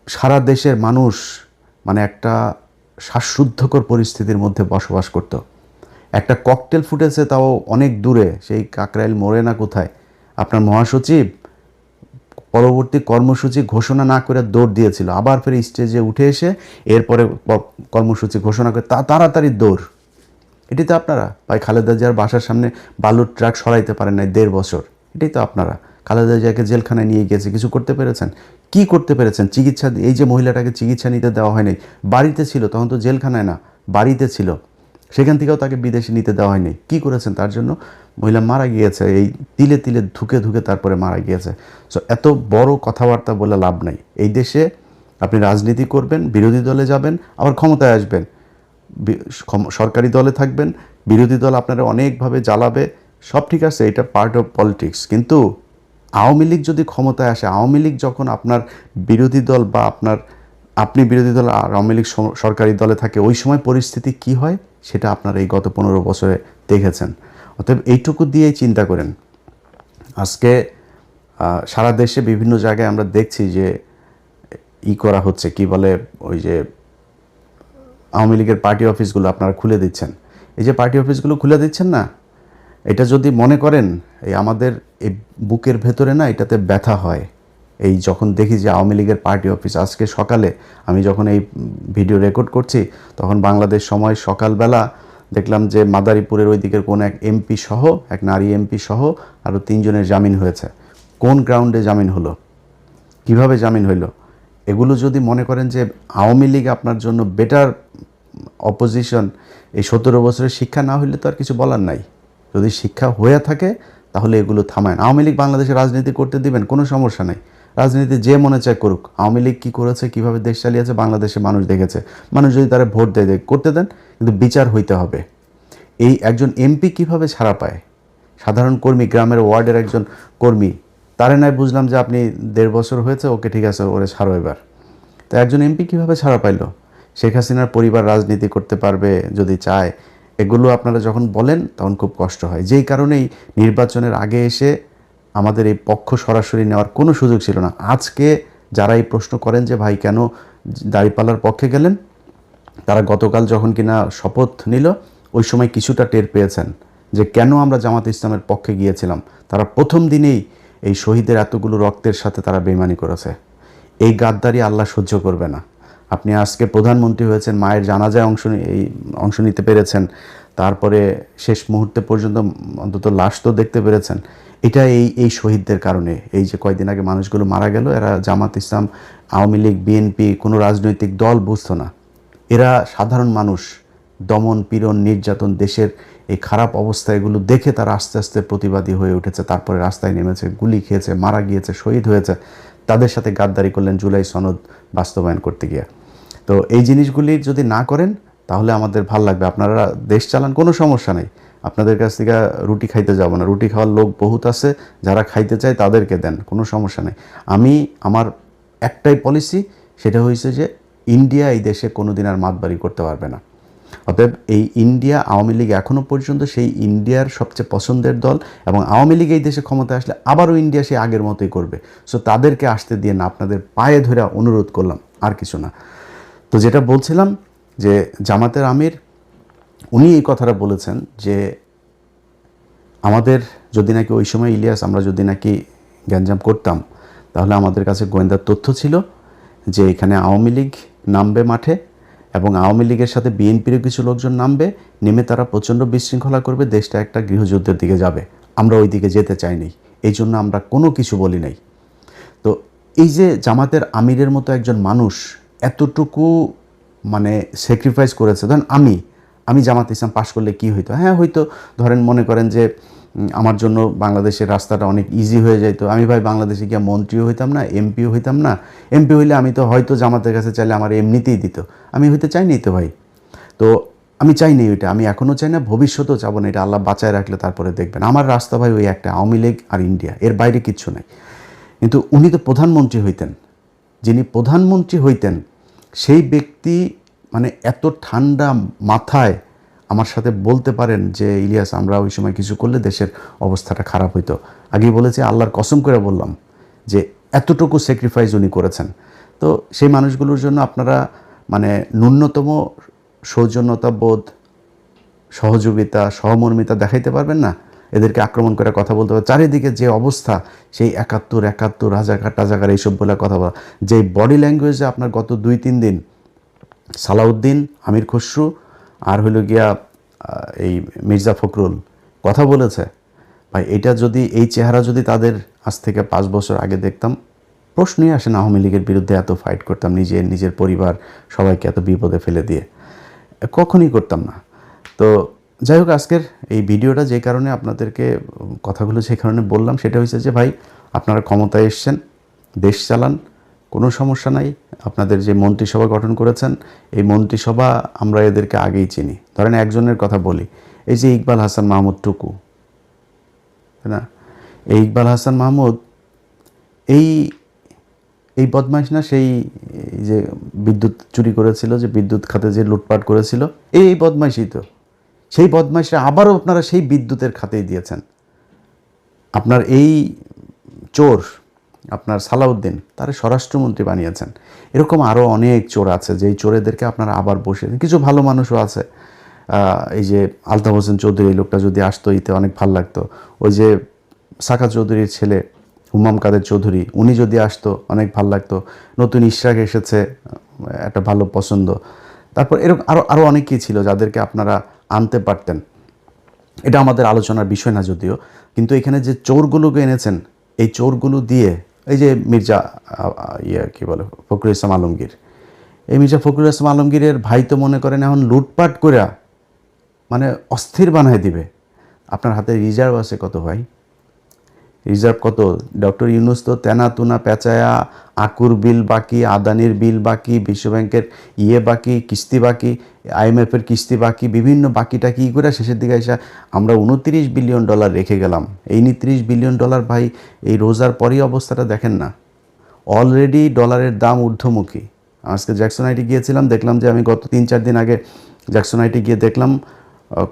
সারা দেশের মানুষ মানে একটা শ্বাসরুদ্ধকর পরিস্থিতির মধ্যে বসবাস করত। একটা ককটেল ফুটেছে, তাও অনেক দূরে, সেই কাকরাইল মোড়ে না কোথায়। আপনার মহাসচিব পরবর্তী কর্মসূচি ঘোষণা না করে দৌড় দিয়েছিল, আবার ফের স্টেজে উঠে এসে এরপরে কর্মসূচি ঘোষণা করে তাড়াতাড়ি দৌড়। এটি তো আপনারা ভাই খালেদা জিয়ার বাসার সামনে বালুর ট্রাক সরাইতে পারেন নাই 1.5 বছর। এটাই তো আপনারা। খালেদা জিয়াকে জেলখানায় নিয়ে গিয়েছে, কিছু করতে পেরেছেন? কি করতে পেরেছেন? চিকিৎসা, এই যে মহিলাটাকে চিকিৎসা নিতে দেওয়া হয়নি, বাড়িতে ছিল তখন, তো জেলখানায় না, বাড়িতে ছিল, সেখান থেকেও তাকে বিদেশে নিতে দেওয়া হয়নি। কি করেছেন তার জন্য? মহিলা মারা গিয়েছে, এই তিলে তিলে ধুকে ধুকে তারপরে মারা গিয়েছে। সো এত বড় কথাবার্তা বলে লাভ নাই। এই দেশে আপনি রাজনীতি করবেন, বিরোধী দলে যাবেন, আবার ক্ষমতায় আসবেন, সরকারি দলে থাকবেন, বিরোধী দল আপনারা অনেকভাবে জ্বালাবে, সব ঠিক আছে, এটা পার্ট অফ পলিটিক্স। কিন্তু আওয়ামী লীগ যদি ক্ষমতায় আসে, আওয়ামী লীগ যখন আপনার বিরোধী দল বা আপনি বিরোধী দল আর আওয়ামী লীগ সরকারি দলে থাকে, ওই সময় পরিস্থিতি কি হয় সেটা আপনারা এই গত 15 বছরে দেখেছেন। অতএব এইটুকু দিয়েই চিন্তা করেন। আজকে সারা দেশে বিভিন্ন জায়গায় আমরা দেখছি যে করা হচ্ছে, কি বলে, ওই যে আওয়ামী লীগের পার্টি অফিসগুলো আপনারা খুলে দিচ্ছেন। এই যে পার্টি অফিসগুলো খুলে দিচ্ছেন না, এটা যদি মনে করেন, এই আমাদের এই বুকের ভেতরে না এটাতে ব্যথা হয়। এই যখন দেখি যে আওয়ামী লীগের পার্টি অফিস, আজকে সকালে আমি যখন এই ভিডিও রেকর্ড করছি, তখন বাংলাদেশ সময় সকালবেলা দেখলাম যে মাদারীপুরের ওই দিকের কোন এক এমপি সহ, এক নারী এমপি সহ আরও 3 জনের জামিন হয়েছে। কোন গ্রাউন্ডে জামিন হলো? কিভাবে জামিন হইল? এগুলো যদি মনে করেন যে আওয়ামী লীগ আপনার জন্য বেটার অপোজিশন, এই 17 বছরের শিক্ষা না হইলে তো আর কিছু বলার নাই। যদি শিক্ষা হয়ে থাকে তাহলে এগুলো থামায়। আওয়ামী লীগ বাংলাদেশে রাজনীতি করতে দিবেন, কোনো সমস্যা নাই, রাজনীতি যে মনে চায় করুক। আওয়ামী লীগ কী করেছে, কীভাবে দেশ চালিয়েছে বাংলাদেশে মানুষ দেখেছে। মানুষ যদি তারা ভোট দেয় করতে দেন, কিন্তু বিচার হইতে হবে। এই একজন এমপি কিভাবে ছাড়া পায়? সাধারণ কর্মী, গ্রামের ওয়ার্ডের একজন কর্মী, তারে নয় বুঝলাম যে আপনি 1.5 বছর হয়েছে, ওকে ঠিক আছে, ওরে ছাড়ো এবার। তো একজন এমপি কীভাবে ছাড়া পাইল? শেখ হাসিনার পরিবার রাজনীতি করতে পারবে যদি চায়। এগুলো আপনারা যখন বলেন তখন খুব কষ্ট হয়। যেই কারণেই নির্বাচনের আগে এসে আমাদের এই পক্ষ সরাসরি নেওয়ার কোনো সুযোগ ছিল না। আজকে যারা এই প্রশ্ন করেন যে ভাই কেন দাঁড়িপাল্লার পক্ষে গেলেন, তারা গতকাল যখন কিনা শপথ নিল, ওই সময় কিছুটা টের পেয়েছেন যে কেন আমরা জামাত ইসলামের পক্ষে গিয়েছিলাম। তারা প্রথম দিনেই এই শহীদের এতগুলো রক্তের সাথে তারা বেইমানি করেছে। এই গাদ্দারি আল্লাহ সহ্য করবে না। আপনি আজকে প্রধানমন্ত্রী হয়েছেন, মায়ের জানাজায় অংশ নিতে পেরেছেন, তারপরে শেষ মুহূর্তে পর্যন্ত অন্তত লাশ তো দেখতে পেরেছেন। এটা এই শহীদদের কারণে। এই যে কয়দিন আগে মানুষগুলো মারা গেল, এরা জামাত ইসলাম, আওয়ামী লীগ, বিএনপি, কোনো রাজনৈতিক দল বুঝতো না। এরা সাধারণ মানুষ। দমন পীড়ন নির্যাতন, দেশের এই খারাপ অবস্থা, এগুলো দেখে তারা আস্তে আস্তে প্রতিবাদী হয়ে উঠেছে, তারপরে রাস্তায় নেমেছে, গুলি খেয়েছে, মারা গিয়েছে, শহীদ হয়েছে। তাদের সাথে গাদ্দারি করলেন জুলাই সনদ বাস্তবায়ন করতে গিয়ে। তো এই জিনিসগুলি যদি না করেন তাহলে আমাদের ভাল লাগবে। আপনারা দেশ চালান, কোনো সমস্যা নেই, আপনাদের কাছ থেকে রুটি খাইতে যাব না। রুটি খাওয়ার লোক বহুত আছে, যারা খাইতে চায় তাদেরকে দেন, কোনো সমস্যা নেই। আমার একটাই পলিসি, সেটা হয়েছে যে ইন্ডিয়া এই দেশে কোনোদিন আর মাতবাড়ি করতে পারবে না। অতএব এই ইন্ডিয়া, আওয়ামী লীগ এখনও পর্যন্ত সেই ইন্ডিয়ার সবচেয়ে পছন্দের দল, এবং আওয়ামী লীগ এই দেশে ক্ষমতায় আসলে আবারও ইন্ডিয়া সেই আগের মতোই করবে। সো তাদেরকে আসতে দিয়ে না, আপনাদের পায়ে ধরে অনুরোধ করলাম, আর কিছু না। তো যেটা বলছিলাম যে জামাতের আমির উনি এই কথাটা বলেছেন যে আমাদের যদি নাকি ওই সময় ইলিয়াস, আমরা যদি নাকি গ্যাঞ্জাম করতাম, তাহলে আমাদের কাছে গোয়েন্দার তথ্য ছিল যে এখানে আওয়ামী লীগ নামবে মাঠে, এবং আওয়ামী লীগের সাথে বিএনপিরও কিছু লোকজন নামবে, নেমে তারা প্রচণ্ড বিশৃঙ্খলা করবে, দেশটা একটা গৃহযুদ্ধের দিকে যাবে। আমরা ওই দিকে যেতে চাইনি, এই জন্য আমরা কোনো কিছু বলি নাই। তো এই যে জামাতের আমিরের মতো একজন মানুষ এতটুকু মানে স্যাক্রিফাইস করেছে। ধরেন আমি জামাত ইসলাম পাশ করলে কি হইতো? হ্যাঁ হয়তো ধরেন মনে করেন যে আমার জন্য বাংলাদেশের রাস্তাটা অনেক ইজি হয়ে যাইতো। আমি ভাই বাংলাদেশে গিয়ে মন্ত্রীও হইতাম না, এমপিও হইতাম না। এমপি হইলে আমি তো হয়তো জামাতের কাছে চাইলে আমার এমনিতেই দিত। আমি হইতে চাইনি তো ভাই। তো আমি চাইনি ওইটা, আমি এখনও চাই না, ভবিষ্যতেও চাবো না। এটা আল্লাহ বাঁচায় রাখলে তারপরে দেখবেন। আমার রাস্তা ভাই ওই একটা, আওয়ামী লীগ আর ইন্ডিয়া, এর বাইরে কিচ্ছু নাই। কিন্তু উনি তো প্রধানমন্ত্রী হইতেন। যিনি প্রধানমন্ত্রী হইতেন সেই ব্যক্তি মানে এত ঠান্ডা মাথায় আমার সাথে বলতে পারেন যে ইলিয়াস, আমরা ওই সময় কিছু করলে দেশের অবস্থাটা খারাপ হইতো। আগেই বলেছি, আল্লাহর কসম করে বললাম যে এতটুকু স্যাক্রিফাইস উনি করেছেন। তো সেই মানুষগুলোর জন্য আপনারা মানে ন্যূনতম সৌজন্যতাবোধ, সহযোগিতা, সহমর্মিতা দেখাইতে পারবেন না? এদেরকে আক্রমণ করে কথা বলতে হবে। চারিদিকে যে অবস্থা, সেই ৭১ রাজাকার টাজাকার এইসব বলে কথা বলা, যে বডি ল্যাঙ্গুয়েজে আপনার গত ২-৩ দিন সালাউদ্দিন, আমির খসরু আর হইল গিয়া এই মির্জা ফখরুল কথা বলেছে, ভাই এটা যদি এই চেহারা যদি তাদের আজ থেকে ৫ বছর আগে দেখতাম, প্রশ্নই আসে না আওয়ামী লীগের বিরুদ্ধে এত ফাইট করতাম, নিজের পরিবার সবাইকে এত বিপদে ফেলে দিয়ে, কখনই করতাম না। তো যাই হোক, আজকের এই ভিডিওটা যে কারণে আপনাদেরকে কথাগুলো যে কারণে বললাম, সেটা হচ্ছে যে ভাই আপনারা ক্ষমতায় এসছেন, দেশ চালান, কোনো সমস্যা নাই। আপনাদের যে মন্ত্রিসভা গঠন করেছেন, এই মন্ত্রিসভা আমরা এদেরকে আগেই চিনি। ধরেন একজনের কথা বলি, এই যে ইকবাল হাসান মাহমুদ টুকু, তাই না? এই ইকবাল হাসান মাহমুদ এই বদমাইশ না, সেই যে বিদ্যুৎ চুরি করেছিল, যে বিদ্যুৎ খাতে যে লুটপাট করেছিল, এই বদমাইশই তো। সেই বদমাইশরা আবারও আপনারা সেই বিদ্যুতের খাতেই দিয়েছেন। আপনার এই চোর, আপনার সালাউদ্দিন, তারা স্বরাষ্ট্রমন্ত্রী বানিয়েছেন। এরকম আরও অনেক চোর আছে, যেই চোরেদেরকে আপনারা আবার বসে, কিছু ভালো মানুষও আছে। এই যে আলতাফ হোসেন চৌধুরী, এই লোকটা যদি আসতো, ইতে অনেক ভালো লাগতো। ওই যে সাকা চৌধুরীর ছেলে হুমাম কাদের চৌধুরী, উনি যদি আসতো অনেক ভালো লাগতো। নতুন ইশরাক এসেছে, একটা ভালো পছন্দ। তারপর এরকম আরও অনেকেই ছিল যাদেরকে আপনারা আনতে পারতেন। এটা আমাদের আলোচনার বিষয় না যদিও, কিন্তু এখানে যে চোরগুলোকে এনেছেন, এই চোরগুলো দিয়ে, এই যে মির্জা কী বলে ফখরুল ইসলাম আলমগীর, এই মির্জা ফখরুল ইসলাম আলমগীরের ভাই তো মনে করেন এখন লুটপাট করে মানে অস্থির বানায় দিবে। আপনার হাতে রিজার্ভ আছে কত ভাই? রিজার্ভ কত? ডক্টর ইউনুস তো তেনা তুনা পেঁচায়া, আকুর বিল বাকি, আদানির বিল বাকি, বিশ্বব্যাংকের বাকি, কিস্তি বাকি, IMF-এর কিস্তি বাকি, বিভিন্ন বাকিটা কী করে শেষের দিকে এসে আমরা $29 বিলিয়ন রেখে গেলাম। এই $29 বিলিয়ন ভাই, এই রোজার পরই অবস্থাটা দেখেন না। অলরেডি ডলারের দাম ঊর্ধ্বমুখী। আজকে জ্যাকসন আইটি গিয়েছিলাম, দেখলাম যে আমি গত ৩-৪ দিন আগে জ্যাকসন আইটি গিয়ে দেখলাম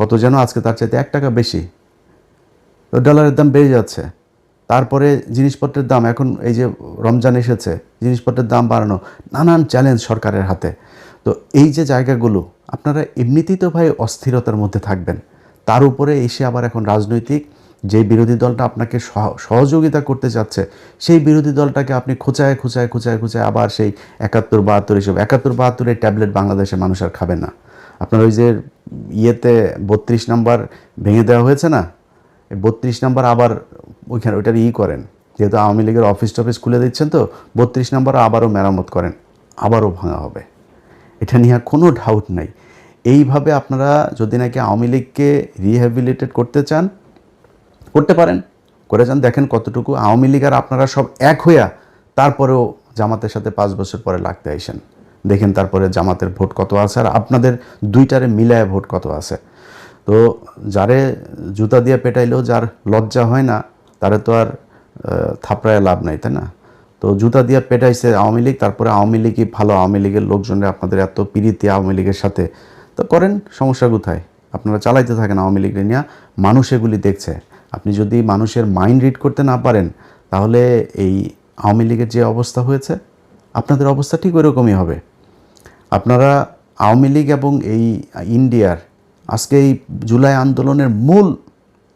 কত যেন আজকে তার চাইতে $1 বেশি। তো ডলারের দাম বেড়ে যাচ্ছে। তারপরে জিনিসপত্রের দাম, এখন এই যে রমজান এসেছে, জিনিসপত্রের দাম বাড়ানো, নানান চ্যালেঞ্জ সরকারের হাতে। তো এই যে জায়গাগুলো, আপনারা এমনিতেই তো ভাই অস্থিরতার মধ্যে থাকবেন, তার উপরে এসে আবার এখন রাজনৈতিক যে বিরোধী দলটা আপনাকে সহযোগিতা করতে চাচ্ছে, সেই বিরোধী দলটাকে আপনি খোঁচায় আবার সেই ৭১-৭২ এসব ৭১-৭২-এর ট্যাবলেট বাংলাদেশের মানুষ আর খাবে না। আপনার ওই যে ৩২ নাম্বার ভেঙে দেওয়া হয়েছে না, ৩২ নাম্বার আবার ওইখানে ওইটার করেন, যেহেতু আওয়ামী লীগের অফিস টফিস খুলে দিচ্ছেন, তো ৩২ নাম্বার আবারও মেরামত করেন, আবারও ভাঙা হবে, এটা নিয়ে কোনো ডাউট নাই। এইভাবে আপনারা যদি নাকি আওয়ামী লীগকে রিহ্যাবিলিটেট করতে চান, করতে পারেন, করে যান, দেখেন কতটুকু আওয়ামী লীগ আর আপনারা সব এক হইয়া তারপরেও জামাতের সাথে ৫ বছর পরে লাগতে আইসেন, দেখেন তারপরে জামাতের ভোট কত আছে আর আপনাদের দুইটারে মিলায় ভোট কত আছে। তো যারে জুতা দিয়ে পেটাইলেও যার লজ্জা হয় না, তারে তো আর থাপড়ায় লাভ নাই, তাই না? তো জুতা দিয়ে পেটাইছে আওয়ামী লীগ, তারপরে আওয়ামী লীগই ভালো, আওয়ামী লীগের লোকজনরা আপনাদের এত পিরিতি আওয়ামী লীগের সাথে, তো করেন, সমস্যা কোথায়? আপনারা চালাইতে থাকেন আওয়ামী লীগের নিয়ে, মানুষ এগুলি দেখছে। আপনি যদি মানুষের মাইন্ড রিড করতে না পারেন, তাহলে এই আওয়ামী লীগের যে অবস্থা হয়েছে, আপনাদের অবস্থা ঠিক ওইরকমই হবে। আপনারা আওয়ামী লীগ এবং এই ইন্ডিয়ার আজকে এই জুলাই আন্দোলনের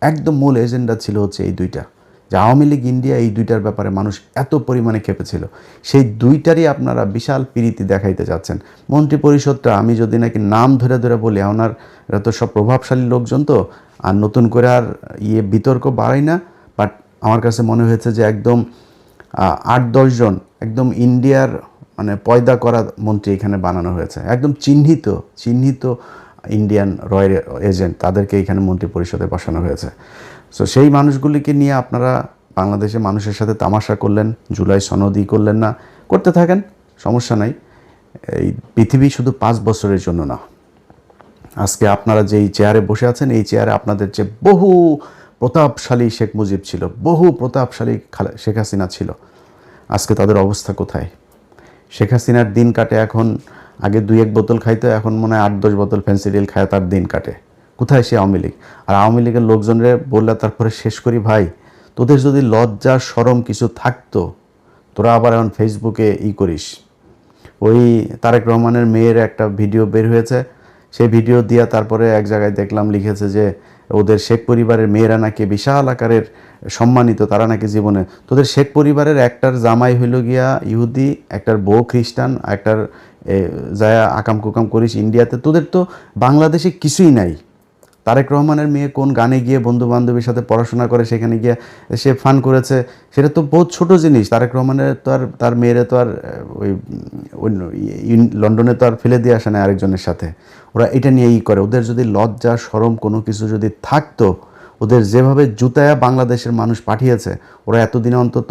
একদম মূল এজেন্ডা ছিল হচ্ছে এই দুইটা, যে আওয়ামী লীগ ইন্ডিয়া, এই দুইটার ব্যাপারে মানুষ এত পরিমাণে খেপেছিল, সেই দুইটারই আপনারা বিশাল পিরিতি দেখাইতে যাচ্ছেন। মন্ত্রী পরিষদটা আমি যদি নাকি নাম ধরে বলি, ওনার এরা তো সব প্রভাবশালী লোকজন, তো আর নতুন করে আর বিতর্ক বাড়াই না, বাট আমার কাছে মনে হয়েছে যে একদম ৮-১০ জন একদম ইন্ডিয়ার মানে পয়দা করা মন্ত্রী এখানে বানানো হয়েছে, একদম চিহ্নিত ইন্ডিয়ান রয়্যাল এজেন্ট, তাদেরকে এখানে মন্ত্রী পরিষদে বসানো হয়েছে। সো সেই মানুষগুলিকে নিয়ে আপনারা বাংলাদেশের মানুষের সাথে তামাশা করলেন, জুলাই সনদই করলেন না, করতে থাকেন, সমস্যা নাই। এই পৃথিবী শুধু 5 বছরের জন্য না। আজকে আপনারা যেই চেয়ারে বসে আছেন, এই চেয়ারে আপনাদের যে বহু প্রতাপশালী শেখ মুজিব ছিল, বহু প্রতাপশালী শেখ হাসিনা ছিল, আজকে তাদের অবস্থা কোথায়? শেখ হাসিনার দিন কাটে এখন, আগে 2-1 বোতল খাইতো, এখন মনে হয় 8-10 বোতল ফেন্সিডিল খায় তার দিন কাটে। কোথায় সে আওয়ামী লীগ? আর আওয়ামী লীগের লোকজনরে বললে তারপরে শেষ করি, ভাই তোদের যদি লজ্জা শরম কিছু থাকতো, তোরা আবার এখন ফেসবুকে করিস, ওই তারেক রহমানের মেয়ের একটা ভিডিও বের হয়েছে, সেই ভিডিও দিয়া তারপরে এক জায়গায় দেখলাম লিখেছে যে ওদের শেখ পরিবারের মেয়েরা নাকি বিশাল আকারের সম্মানিত, তারা নাকি জীবনে, তোদের শেখ পরিবারের একটার জামাই হইল গিয়া ইহুদি, একটার বউ খ্রিস্টান, একটার যায় আকাম কুকাম করিস ইন্ডিয়াতে, তোদের তো বাংলাদেশে কিছুই নাই। তারেক রহমানের মেয়ে কোন গানে গিয়ে বন্ধু বান্ধবীর সাথে পড়াশোনা করে সেখানে গিয়ে সে ফান করেছে, সেটা তো বহুত ছোট জিনিস। তারেক রহমানের তো আর তার মেয়েরে তো আর ওই লন্ডনে তো আর ফেলে দিয়ে আসে না আরেকজনের সাথে। ওরা এটা নিয়ে করে, ওদের যদি লজ্জা শরম কোনো কিছু যদি থাকতো, ওদের যেভাবে জুতায়া বাংলাদেশের মানুষ পাঠিয়েছে, ওরা এতদিনে অন্তত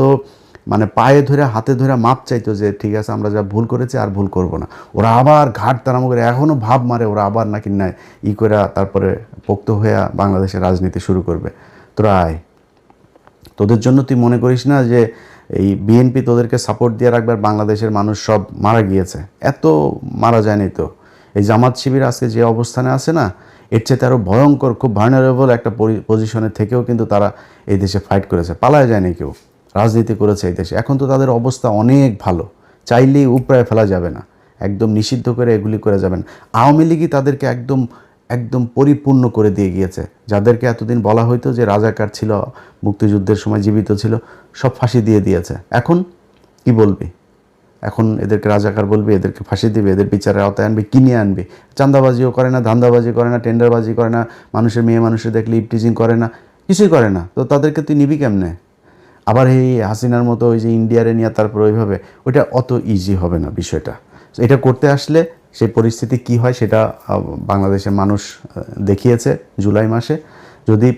মানে পায়ে ধরে হাতে ধরে মাপ চাইতো যে ঠিক আছে আমরা যা ভুল করেছি আর ভুল করব না। ওরা আবার ঘাট তাড়ামো করে এখনও ভাব মারে, ওরা আবার নাকি নেয় করে তারপরে পোক্ত হয়ে বাংলাদেশের রাজনীতি শুরু করবে। তোরা আয়, তোদের জন্য তুই মনে করিস না যে এই বিএনপি তোদেরকে সাপোর্ট দিয়ে রাখবে আর বাংলাদেশের মানুষ সব মারা গিয়েছে? এত মারা যায়নি তো। এই জামাত শিবির আজকে যে অবস্থানে আছে না, এর চেয়ে আরও ভয়ঙ্কর, খুব ভার্নারেবল একটা পজিশনে থেকেও কিন্তু তারা এই দেশে ফাইট করেছে, পালায় যায়নি কেউ, রাজনীতি করেছে এই দেশে। এখন তো তাদের অবস্থা অনেক ভালো, চাইলেই উপড়ায় ফেলা যাবে না, একদম নিষিদ্ধ করে এগুলি করে যাবেন। আওয়ামী লীগই তাদেরকে একদম একদম পরিপূর্ণ করে দিয়ে গিয়েছে। যাদেরকে এতদিন বলা হইতো যে রাজাকার ছিল, মুক্তিযুদ্ধের সময় জীবিত ছিল, সব ফাঁসি দিয়ে দিয়েছে। এখন কি বলবি? এখন এদেরকে রাজাকার বলবি, এদেরকে ফাঁসি দিবে, এদের বিচারের আওতায় আনবি, কিনে আনবি? চাঁদাবাজিও করে না, ধান্দাবাজি করে না, টেন্ডারবাজি করে না, মানুষের মেয়ে মানুষের দেখলে ইপটিজিং করে না, কিছুই করে না, তো তাদেরকে তুই নিবি কেমনে? আবার এই হাসিনার মতো ওই যে ইন্ডিয়ারে নিয়ে তারপর ওইভাবে, ওইটা অত ইজি হবে না বিষয়টা। এটা করতে আসলে সেই পরিস্থিতি কি হয় সেটা বাংলাদেশের মানুষ দেখিয়েছে জুলাই মাসে। যদি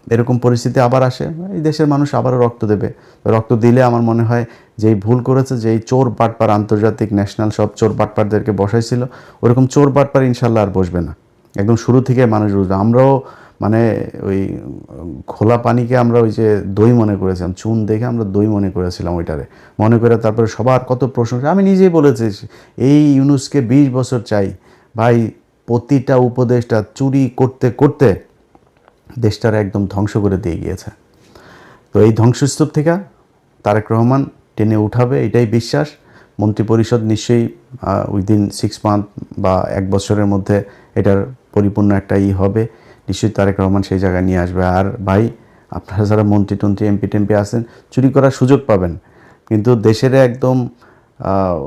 এরকম পরিস্থিতি আবার আসে, এই দেশের মানুষ আবারও রক্ত দেবে। রক্ত দিলে আমার মনে হয় যেই ভুল করেছে, যেই চোর বাটপার আন্তর্জাতিক ন্যাশনাল সব চোর বাটপারদেরকে বসাইছিল, ওরকম চোর বাটপার ইনশাল্লাহ আর বসবে না। একদম শুরু থেকে মানুষ বুঝবে। আমরাও মানে ওই খোলা পানিকে আমরা ওই যে দই মনে করেছিলাম, চুন দেখে আমরা দই মনে করেছিলাম, ওইটারে মনে করে তারপরে সবার কত প্রশংসা। আমি নিজেই বলেছি এই ইউনুসকে 20 বছর চাই ভাই। প্রতিটা উপদেশটা চুরি করতে করতে দেশটার একদম ধ্বংস করে দিয়ে গিয়েছে। তো এই ধ্বংসস্তূপ থেকে তারেক রহমান টেনে উঠাবে, এটাই বিশ্বাস। মন্ত্রিপরিষদ নিশ্চয়ই উইদিন 6 মান্থ বা 1 বছরের মধ্যে এটার পরিপূর্ণ একটা হবে। নিশ্চয়ই তারেক রহমান সেই জায়গায় নিয়ে আসবে। আর ভাই, আপনারা যারা মন্ত্রী টন্ত্রী এমপি টেমপি আছেন, চুরি করার সুযোগ পাবেন, কিন্তু দেশের একদম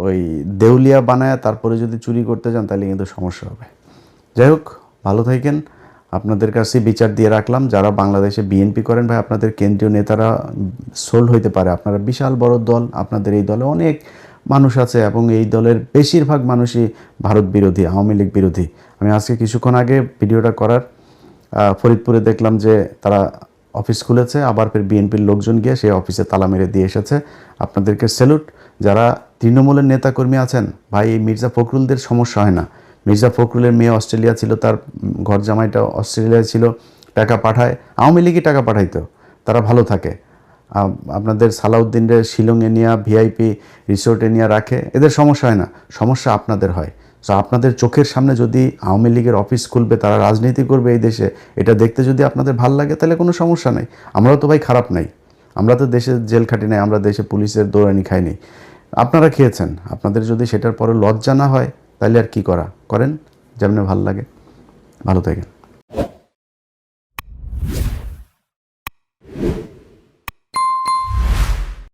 ওই দেউলিয়া বানায় তারপরে যদি চুরি করতে যান তাহলে কিন্তু সমস্যা হবে। যাই হোক, ভালো থাকেন। আপনাদের কাছে বিচার দিয়ে রাখলাম, যারা বাংলাদেশে বিএনপি করেন ভাই, আপনাদের কেন্দ্রীয় নেতারা সোল্ড হইতে পারে। আপনারা বিশাল বড় দল, আপনাদের এই দলে অনেক মানুষ আছে এবং এই দলের বেশিরভাগ মানুষই ভারত বিরোধী, আওয়ামী লীগ বিরোধী। আমি আজকে কিছুক্ষণ আগে ভিডিওটা করার ফরিদপুরে দেখলাম যে তারা অফিস খুলেছে, আবার ফের বিএনপির লোকজন গিয়ে সেই অফিসে তালা মেরে দিয়ে এসেছে। আপনাদেরকে স্যালুট। যারা তৃণমূলের নেতাকর্মী আছেন ভাই, এই মির্জা ফখরুলদের সমস্যা হয় না। মির্জা ফখরুলের মেয়ে অস্ট্রেলিয়া ছিল, তার ঘর জামাইটা অস্ট্রেলিয়ায় ছিল, টাকা পাঠায়, আওয়ামী লীগই টাকা পাঠাইতো, তারা ভালো থাকে। আপনাদের সালাউদ্দিনের শিলংয়ে নিয়ে ভিআইপি রিসোর্টে নিয়ে রাখে, এদের সমস্যা হয় না, সমস্যা আপনাদের হয়। সো আপনাদের চোখের সামনে যদি আওয়ামী লীগের অফিস খুলবে, তারা রাজনীতি করবে এই দেশে, এটা দেখতে যদি আপনাদের ভাল লাগে তাহলে কোনো সমস্যা নেই। আমরাও তো ভাই খারাপ নাই, আমরা তো দেশে জেল খাটি নাই, আমরা দেশে পুলিশের দৌড়ানি খাইনি, আপনারা খেয়েছেন। আপনাদের যদি সেটার পরে লজ্জা না হয় তাহলে আর কি করেন, যেমনি ভাল লাগে। ভালো থাকেন।